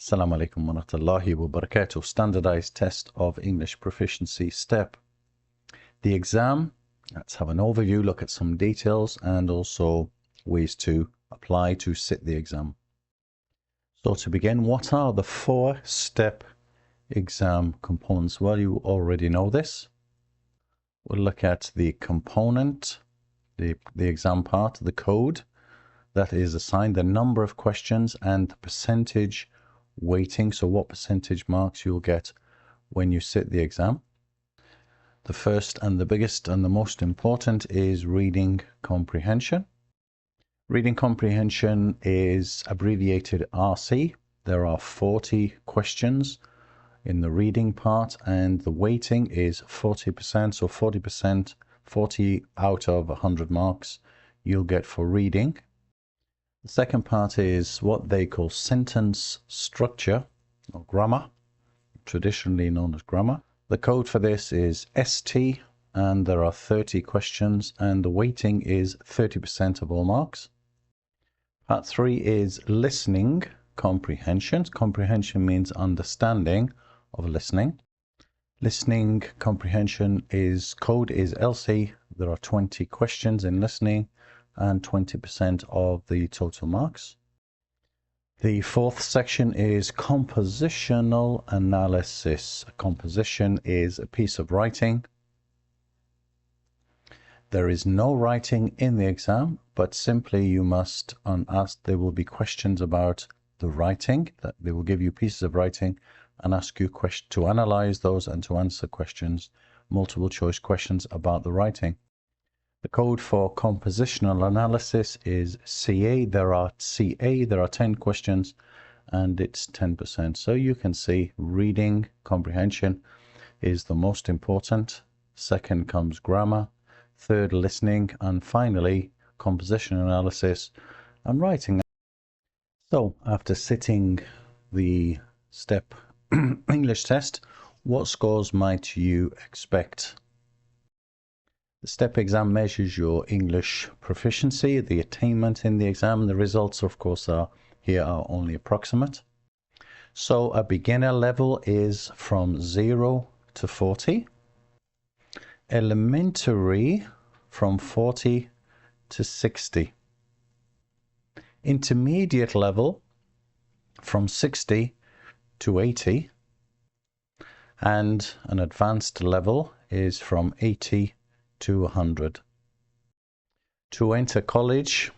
Assalamu alaikum wa rahmatullahi wa barakatuh. Standardized test of English proficiency step. The exam, let's have an overview, look at some details and also ways to apply to sit the exam. So to begin, what are the 4-step exam components? Well, you already know this. We'll look at the component, the exam part, the code that is assigned, the number of questions and the percentage weighting, so what percentage marks you'll get when you sit the exam. The first and the biggest and the most important is reading comprehension. Reading comprehension is abbreviated RC. There are 40 questions in the reading part and the weighting is 40%, so 40%, 40 out of 100 marks you'll get for reading. The second part is what they call sentence structure or grammar, traditionally known as grammar. The code for this is ST and there are 30 questions and the weighting is 30% of all marks. Part 3 is listening comprehension. Comprehension means understanding of listening. Listening comprehension code is LC. There are 20 questions in listening and 20% of the total marks. The fourth section is compositional analysis. A composition is a piece of writing. There is no writing in the exam, but simply you must ask. There will be questions about the writing. That they will give you pieces of writing and ask you to analyze those and to answer questions, multiple choice questions about the writing. The code for compositional analysis is CA. There are 10 questions and it's 10%. So you can see reading comprehension is the most important. Second comes grammar, third listening, and finally composition analysis and writing. So after sitting the step English test, what scores might you expect? The step exam measures your English proficiency, the attainment in the exam. The results, of course, are only approximate. So a beginner level is from 0 to 40. Elementary from 40 to 60. Intermediate level from 60 to 80. And an advanced level is from 80 to 100. To enter college,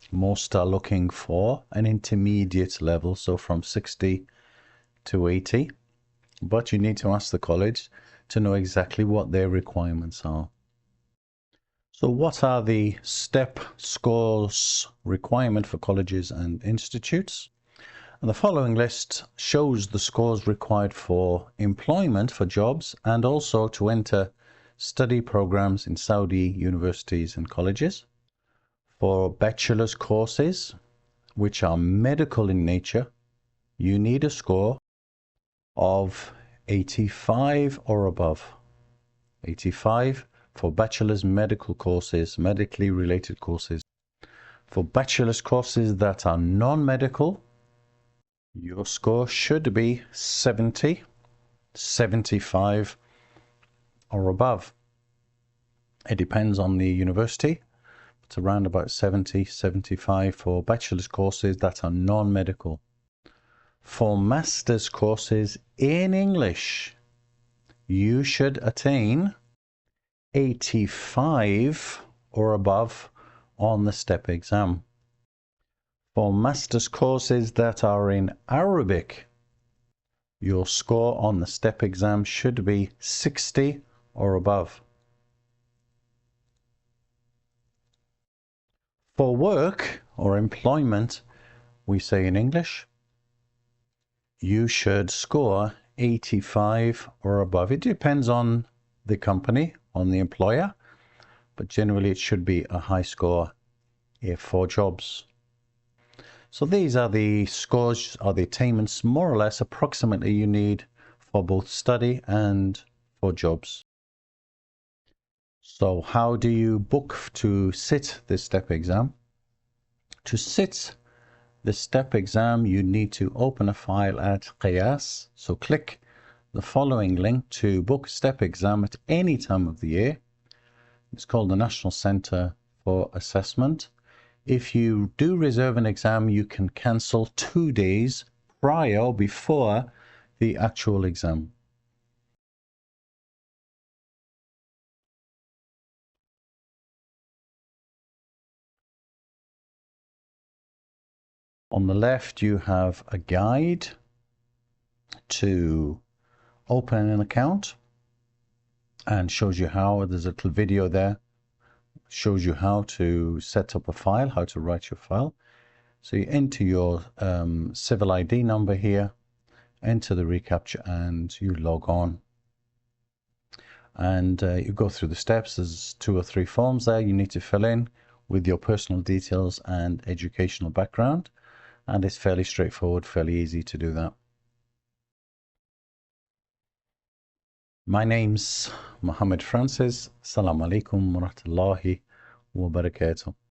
most are looking for an intermediate level, so from 60 to 80, but you need to ask the college to know exactly what their requirements are. So what are the step scores requirement for colleges and institutes? And the following list shows the scores required for employment, for jobs, and also to enter study programs in Saudi universities and colleges. For bachelor's courses, which are medical in nature, you need a score of 85 or above. 85 for bachelor's medical courses, medically related courses. For bachelor's courses that are non-medical, your score should be 70, 75 or above. It depends on the university. It's around about 70, 75 for bachelor's courses that are non-medical. For master's courses in English, you should attain 85 or above on the step exam. For master's courses that are in Arabic, your score on the step exam should be 60 or above. For work or employment, we say in English, you should score 85 or above. It depends on the company, on the employer, but generally it should be a high score for jobs. So these are the scores, or the attainments, more or less approximately, you need for both study and for jobs. So how do you book to sit this step exam? To sit the STEP exam, you need to open a file at Qiyas. So click the following link to book STEP exam at any time of the year. It's called the National Centre for Assessment. If you do reserve an exam, you can cancel 2 days prior or before the actual exam. On the left, you have a guide to open an account and shows you how. There's a little video there, shows you how to set up a file, how to write your file. So you enter your civil ID number here, enter the reCAPTCHA, and you log on. And you go through the steps. There's 2 or 3 forms there you need to fill in with your personal details and educational background. And it's fairly straightforward, fairly easy to do that. My name's Mohammed Francis. Assalamu alaikum wa rahmatullahi wa barakatuh.